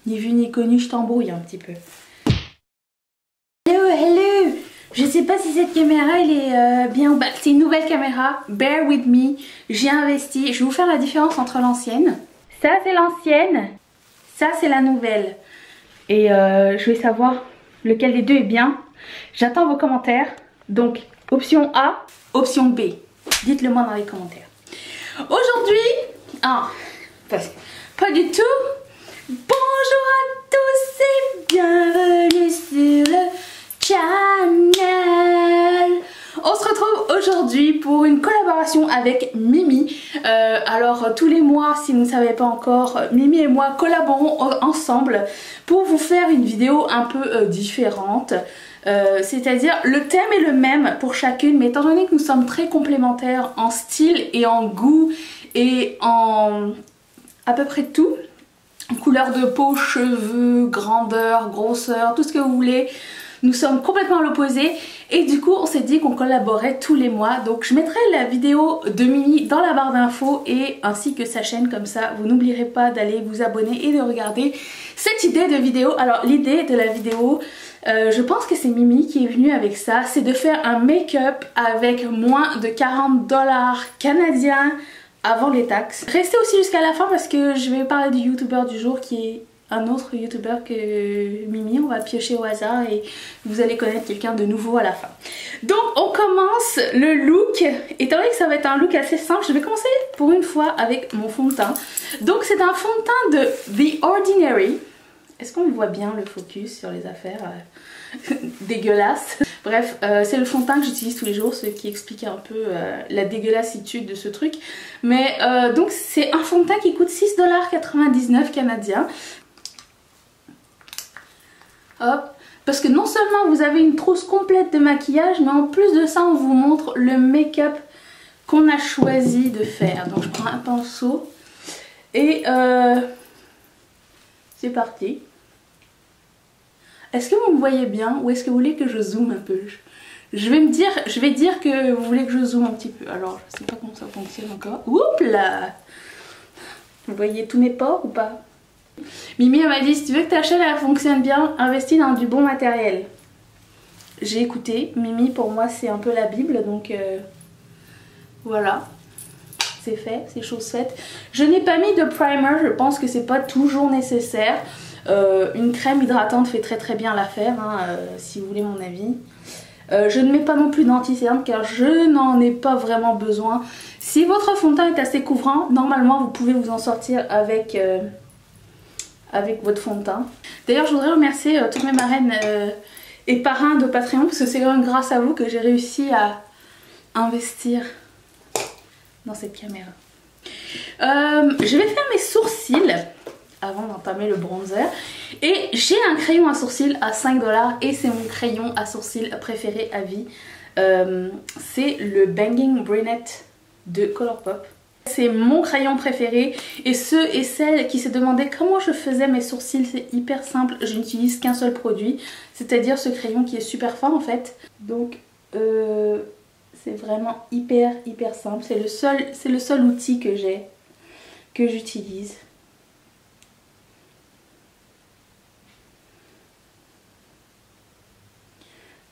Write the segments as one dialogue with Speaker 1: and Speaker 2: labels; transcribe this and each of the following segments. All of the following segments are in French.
Speaker 1: Ni vu ni connu, je t'embrouille un petit peu. Hello, hello. Je sais pas si cette caméra elle est bien ou pas. C'est une nouvelle caméra, bear with me. J'ai investi, je vais vous faire la différence entre l'ancienne. Ça c'est l'ancienne, ça c'est la nouvelle. Et je vais savoir lequel des deux est bien. J'attends vos commentaires. Donc option A, option B. Dites-le moi dans les commentaires. Aujourd'hui, pas du tout. Bonjour à tous et bienvenue sur le channel. On se retrouve aujourd'hui pour une collaboration avec Mimi. Alors tous les mois, si vous ne savez pas encore, Mimi et moi collaborons ensemble pour vous faire une vidéo un peu différente. C'est-à-dire le thème est le même pour chacune, mais étant donné que nous sommes très complémentaires en style et en goût et en à peu près tout, couleur de peau, cheveux, grandeur, grosseur, tout ce que vous voulez, nous sommes complètement à l'opposé et du coup on s'est dit qu'on collaborait tous les mois. Donc je mettrai la vidéo de Mimi dans la barre d'infos et ainsi que sa chaîne, comme ça vous n'oublierez pas d'aller vous abonner et de regarder cette idée de vidéo. Alors l'idée de la vidéo, je pense que c'est Mimi qui est venue avec ça, c'est de faire un make-up avec moins de 40 $ canadiens avant les taxes. Restez aussi jusqu'à la fin parce que je vais parler du youtubeur du jour qui est un autre youtubeur que Mimi. On va piocher au hasard et vous allez connaître quelqu'un de nouveau à la fin. Donc on commence le look. Étant donné que ça va être un look assez simple, je vais commencer pour une fois avec mon fond de teint. Donc c'est un fond de teint de The Ordinary. Est-ce qu'on voit bien le focus sur les affaires dégueulasses? Bref, c'est le fond de teint que j'utilise tous les jours, ce qui explique un peu la dégueulassitude de ce truc. Mais donc c'est un fond de teint qui coûte 6,99 $ canadiens. Hop, parce que non seulement vous avez une trousse complète de maquillage, mais en plus de ça on vous montre le make-up qu'on a choisi de faire. Donc je prends un pinceau et c'est parti. Est-ce que vous me voyez bien ou est-ce que vous voulez que je zoome un peu? Je vais dire que vous voulez que je zoome un petit peu. Alors je sais pas comment ça fonctionne encore. Oups là! Vous voyez tous mes pores ou pas? Mimi elle m'a dit si tu veux que ta chaîne elle fonctionne bien, investis dans du bon matériel. J'ai écouté. Mimi pour moi c'est un peu la Bible, donc voilà. C'est fait, c'est chose faite. Je n'ai pas mis de primer, je pense que c'est pas toujours nécessaire. Une crème hydratante fait très bien l'affaire, hein, si vous voulez mon avis. Je ne mets pas non plus d'anti-cerne car je n'en ai pas vraiment besoin. Si votre fond de teint est assez couvrant, normalement vous pouvez vous en sortir avec votre fond de teint. D'ailleurs je voudrais remercier toutes mes marraines et parrains de Patreon parce que c'est quand même grâce à vous que j'ai réussi à investir dans cette caméra. Je vais faire mes sourcils avant d'entamer le bronzer et j'ai un crayon à sourcils à 5 $ et c'est mon crayon à sourcils préféré à vie. C'est le Banging Brunette de Colourpop. C'est mon crayon préféré et ceux et celles qui se demandaient comment je faisais mes sourcils, c'est hyper simple, je n'utilise qu'un seul produit, c'est-à-dire ce crayon qui est super fin en fait. Donc c'est vraiment hyper simple, c'est le seul outil que j'utilise.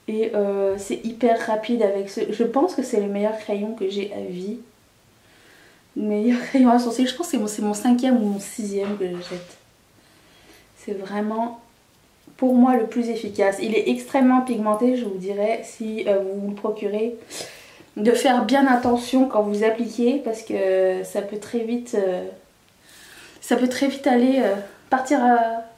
Speaker 1: Et c'est hyper rapide avec ce... Je pense que c'est le meilleur crayon que j'ai à vie. Le meilleur crayon à sourcils, je pense que c'est mon 5e ou mon 6e que je jette. C'est vraiment pour moi le plus efficace. Il est extrêmement pigmenté, je vous dirais, si vous le procurez, de faire bien attention quand vous appliquez parce que ça peut très vite aller partir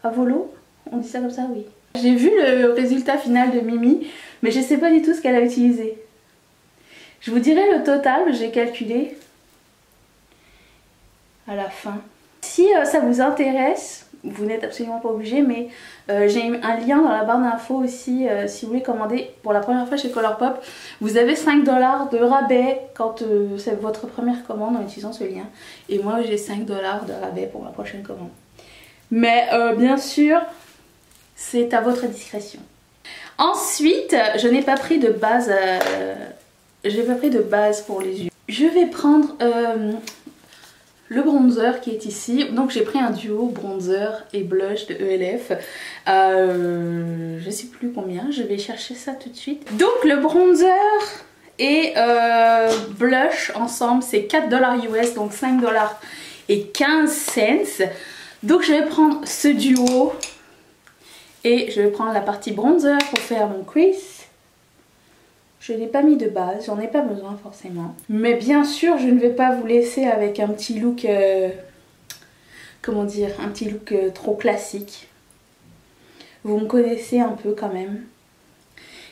Speaker 1: à volo. On dit ça comme ça, oui. J'ai vu le résultat final de Mimi, mais je ne sais pas du tout ce qu'elle a utilisé. Je vous dirai le total, j'ai calculé à la fin. Si ça vous intéresse, vous n'êtes absolument pas obligé, mais j'ai un lien dans la barre d'infos aussi si vous voulez commander pour la première fois chez Colourpop. Vous avez 5 $ de rabais quand c'est votre première commande en utilisant ce lien. Et moi j'ai 5 $ de rabais pour ma prochaine commande. Mais bien sûr, c'est à votre discrétion. Ensuite, je n'ai pas pris de base, pour les yeux. Je vais prendre le bronzer qui est ici. Donc j'ai pris un duo bronzer et blush de ELF. Je sais plus combien, je vais chercher ça tout de suite. Donc le bronzer et blush ensemble c'est 4 $ US, donc 5 $ et 15 cents. Donc je vais prendre ce duo et je vais prendre la partie bronzer pour faire mon crease. Je ne l'ai pas mis de base, j'en ai pas besoin forcément. Mais bien sûr, je ne vais pas vous laisser avec un petit look, comment dire, un petit look trop classique. Vous me connaissez un peu quand même.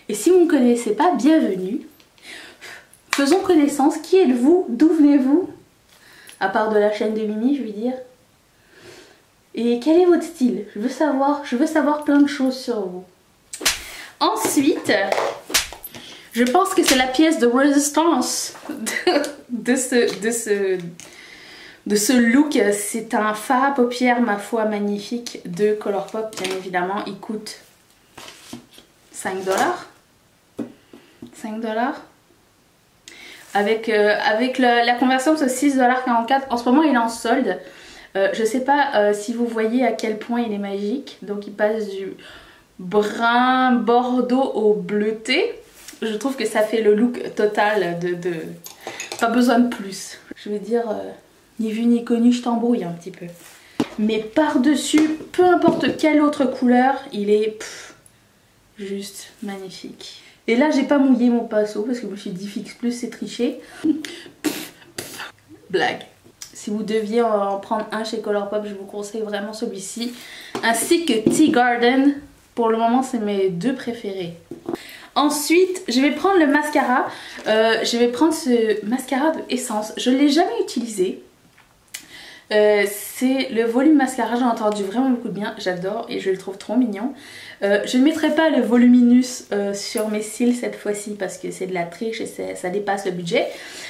Speaker 1: Et si vous ne me connaissez pas, bienvenue. Faisons connaissance. Qui êtes-vous? D'où venez-vous? À part de la chaîne de Mimi, je veux dire. Et quel est votre style? Je veux savoir plein de choses sur vous. Ensuite... je pense que c'est la pièce de résistance de ce look. C'est un fard à paupières, ma foi, magnifique de Colourpop, bien évidemment. Il coûte 5 $. 5 $. Avec la conversion, c'est 6,44 $. En ce moment, il est en solde. Je sais pas si vous voyez à quel point il est magique. Donc, il passe du brun bordeaux au bleuté. Je trouve que ça fait le look total de... Pas besoin de plus. Je veux dire, ni vu ni connu, je t'embrouille un petit peu. Mais par-dessus, peu importe quelle autre couleur, il est juste magnifique. Et là, j'ai pas mouillé mon pinceau parce que je me suis dit Fix Plus, c'est tricher. Blague. Si vous deviez en prendre un chez Colourpop, je vous conseille vraiment celui-ci. Ainsi que Tea Garden. Pour le moment, c'est mes deux préférés. Ensuite, je vais prendre le mascara. Je vais prendre ce mascara de Essence. Je ne l'ai jamais utilisé. C'est le volume mascara. J'ai entendu vraiment beaucoup de bien. J'adore et je le trouve trop mignon. Je ne mettrai pas le voluminous sur mes cils cette fois-ci parce que c'est de la triche et ça dépasse le budget.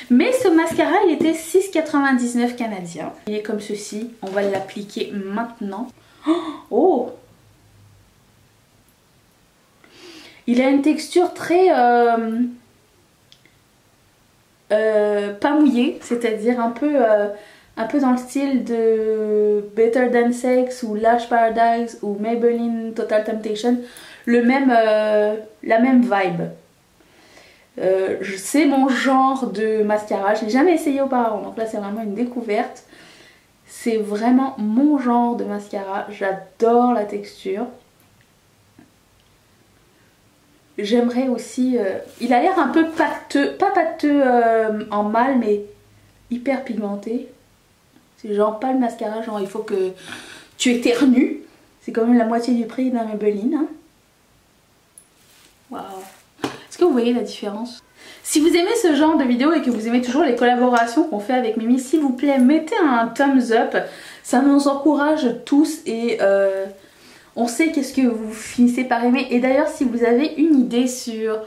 Speaker 1: Mais ce mascara, il était 6,99 canadiens. Il est comme ceci. On va l'appliquer maintenant. Oh! Il a une texture très pas mouillée, c'est-à-dire un peu dans le style de Better Than Sex ou Lash Paradise ou Maybelline Total Temptation, la même vibe. C'est mon genre de mascara, je l'ai jamais essayé auparavant, donc là c'est vraiment une découverte. C'est vraiment mon genre de mascara, j'adore la texture. J'aimerais aussi... il a l'air un peu pâteux, pas pâteux en mâle, mais hyper pigmenté. C'est genre pas le mascara, genre il faut que tu éternues. C'est quand même la moitié du prix d'un Maybelline. Hein. Waouh. Est-ce que vous voyez la différence? Si vous aimez ce genre de vidéo et que vous aimez toujours les collaborations qu'on fait avec Mimi, s'il vous plaît, mettez un thumbs up. Ça nous encourage tous et... on sait qu'est-ce que vous finissez par aimer. Et d'ailleurs, si vous avez une idée sur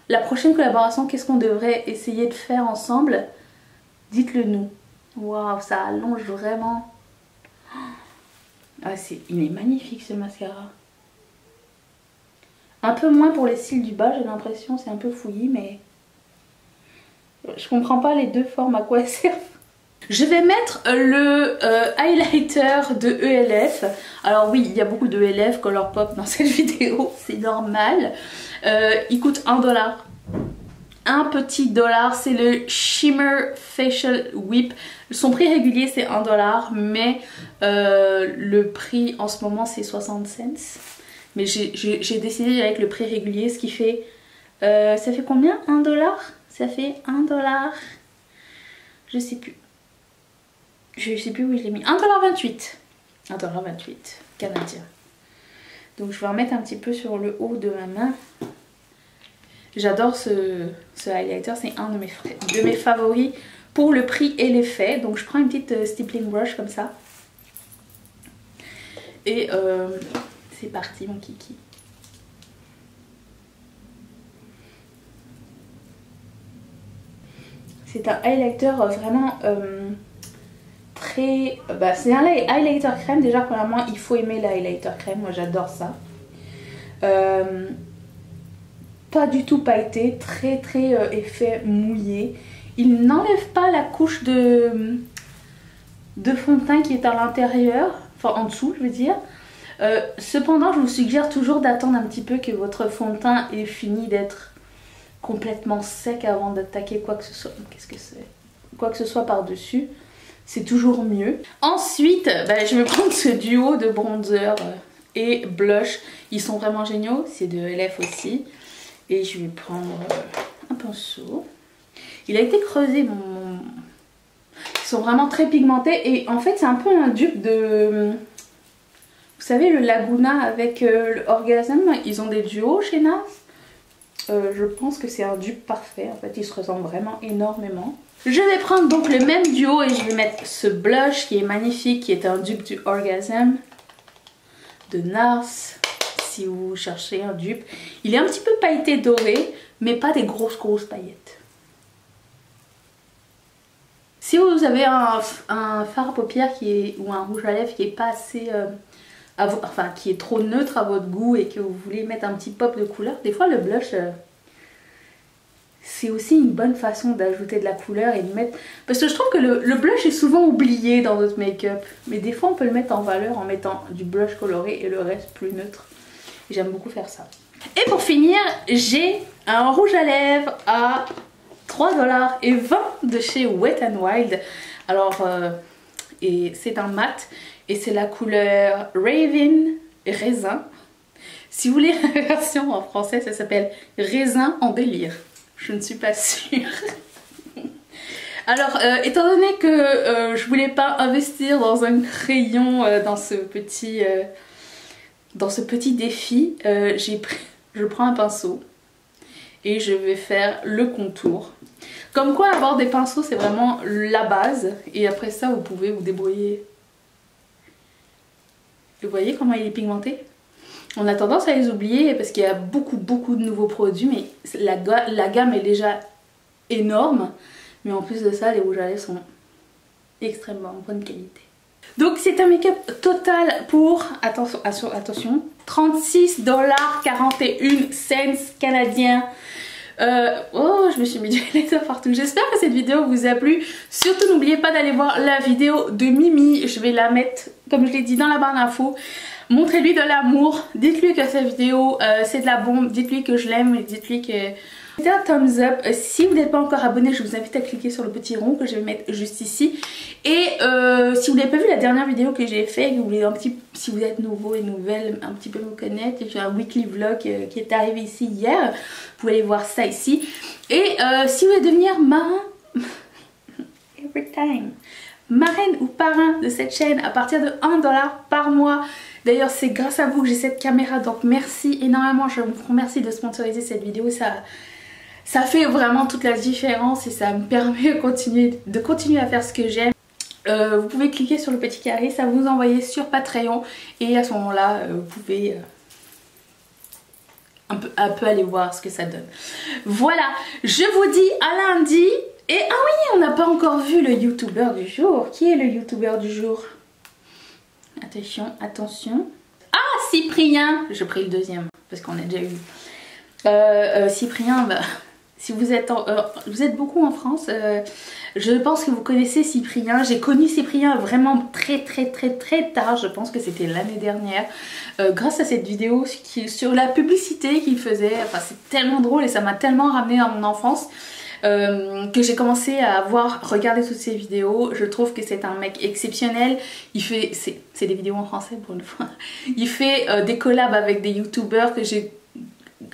Speaker 1: la prochaine collaboration, qu'est-ce qu'on devrait essayer de faire ensemble, dites-le nous. Waouh, ça allonge vraiment. Ah, il est magnifique ce mascara. Un peu moins pour les cils du bas, j'ai l'impression. C'est un peu fouillis, mais... je comprends pas les deux formes, à quoi elles servent. Je vais mettre le highlighter de ELF. Alors oui, il y a beaucoup de ELF Colourpop dans cette vidéo, c'est normal. Il coûte 1 $. Un petit dollar, c'est le Shimmer Facial Whip. Son prix régulier c'est 1 $, mais le prix en ce moment c'est 60 cents. Mais j'ai décidé avec le prix régulier, ce qui fait... ça fait combien? 1 $? Ça fait 1 $. Je sais plus. Je sais plus où je l'ai mis. 1,28 $. 1,28 $ canadien. Donc je vais en mettre un petit peu sur le haut de ma main. J'adore ce highlighter. C'est un de mes favoris pour le prix et l'effet. Donc je prends une petite stippling brush comme ça. Et c'est parti mon kiki. C'est un highlighter vraiment... très... c'est un highlighter crème. Déjà premièrement il faut aimer le highlighter crème. Moi j'adore ça. Pas du tout pailleté. Très très effet mouillé. Il n'enlève pas la couche de de fond de teint qui est à l'intérieur, enfin en dessous je veux dire. Cependant je vous suggère toujours d'attendre un petit peu que votre fond de teint ait fini d'être complètement sec avant d'attaquer quoi que ce soit. Qu'est-ce que c'est? Quoi que ce soit par dessus, c'est toujours mieux. Ensuite je vais prendre ce duo de bronzer et blush, ils sont vraiment géniaux, c'est de LF aussi. Et je vais prendre un pinceau. Il a été creusé mon... Ils sont vraiment très pigmentés et en fait c'est un peu un dupe de... Vous savez le Laguna avec le Orgasm, ils ont des duos chez NARS. Je pense que c'est un dupe parfait, en fait ils se ressemblent vraiment énormément. Je vais prendre donc le même duo et je vais mettre ce blush qui est magnifique, qui est un dupe du Orgasm de NARS. Si vous cherchez un dupe, il est un petit peu pailleté doré, mais pas des grosses paillettes. Si vous avez un fard à paupières ou un rouge à lèvres qui est pas assez... enfin qui est trop neutre à votre goût et que vous voulez mettre un petit pop de couleur, des fois le blush c'est aussi une bonne façon d'ajouter de la couleur et de mettre... Parce que je trouve que le blush est souvent oublié dans notre make-up, mais des fois on peut le mettre en valeur en mettant du blush coloré et le reste plus neutre. J'aime beaucoup faire ça. Et pour finir, j'ai un rouge à lèvres à 3,20$ de chez Wet n Wild. Alors, et c'est un mat et c'est la couleur Raven Raisin. Si vous voulez la version en français, ça s'appelle Raisin en délire. Je ne suis pas sûre. Alors, étant donné que je voulais pas investir dans un crayon dans ce petit défi, je prends un pinceau et je vais faire le contour. Comme quoi avoir des pinceaux c'est vraiment la base et après ça vous pouvez vous débrouiller. Vous voyez comment il est pigmenté? On a tendance à les oublier parce qu'il y a beaucoup de nouveaux produits, mais la gamme est déjà énorme. Mais en plus de ça, les rouges à lèvres sont extrêmement bonne qualité. Donc c'est un make-up total pour, attention, 36,41$ canadiens. Oh, je me suis mis du laser partout. J'espère que cette vidéo vous a plu. Surtout n'oubliez pas d'aller voir la vidéo de Mimi. Je vais la mettre, comme je l'ai dit, dans la barre d'infos. Montrez-lui de l'amour. Dites-lui que cette vidéo c'est de la bombe. Dites-lui que je l'aime et dites-lui que... Mettez un thumbs up. Si vous n'êtes pas encore abonné, je vous invite à cliquer sur le petit rond que je vais mettre juste ici. Et si vous n'avez pas vu la dernière vidéo que j'ai fait, vous voulez si vous êtes nouveau et nouvelle, un petit peu me connaître, j'ai un weekly vlog qui est arrivé ici hier. Vous pouvez aller voir ça ici. Et si vous voulez devenir marin, every time, marraine ou parrain de cette chaîne à partir de 1$ par mois. D'ailleurs c'est grâce à vous que j'ai cette caméra, donc merci énormément, je vous remercie de sponsoriser cette vidéo, ça fait vraiment toute la différence et ça me permet de continuer à faire ce que j'aime. Vous pouvez cliquer sur le petit carré, ça va vous envoyer sur Patreon et à ce moment là vous pouvez un peu aller voir ce que ça donne. Voilà, je vous dis à lundi. Et ah oui, on n'a pas encore vu le youtubeur du jour. Qui est le youtubeur du jour? Attention, attention. Ah, Cyprien. Je pris le deuxième parce qu'on a déjà eu. Cyprien, si vous êtes beaucoup en France, je pense que vous connaissez Cyprien. J'ai connu Cyprien vraiment très tard. Je pense que c'était l'année dernière. Grâce à cette vidéo sur la publicité qu'il faisait. Enfin, c'est tellement drôle et ça m'a tellement ramené à mon enfance. Que j'ai commencé à regarder toutes ces vidéos. Je trouve que c'est un mec exceptionnel. Il fait, c'est des vidéos en français pour une fois. Il fait des collabs avec des youtubeurs que j'ai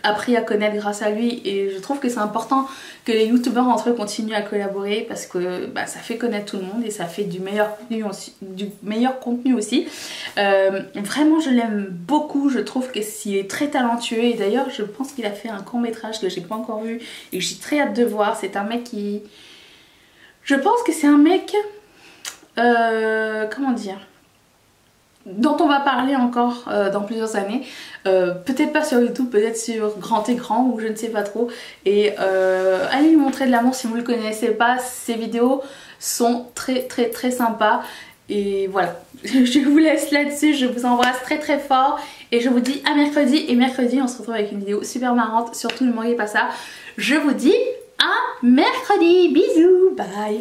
Speaker 1: appris à connaître grâce à lui et je trouve que c'est important que les youtubeurs entre eux continuent à collaborer parce que ça fait connaître tout le monde et ça fait du meilleur contenu aussi. Vraiment je l'aime beaucoup, je trouve qu'il est très talentueux et d'ailleurs je pense qu'il a fait un court métrage que j'ai pas encore vu et que j'ai très hâte de voir. C'est un mec qui... Je pense que c'est un mec... comment dire, dont on va parler encore dans plusieurs années, peut-être pas sur YouTube, peut-être sur grand écran ou je ne sais pas trop. Et allez lui montrer de l'amour si vous ne le connaissez pas, ses vidéos sont très sympas. Et voilà, je vous laisse là-dessus, je vous embrasse très fort et je vous dis à mercredi. Et mercredi on se retrouve avec une vidéo super marrante, surtout ne manquez pas ça. Je vous dis à mercredi, bisous, bye.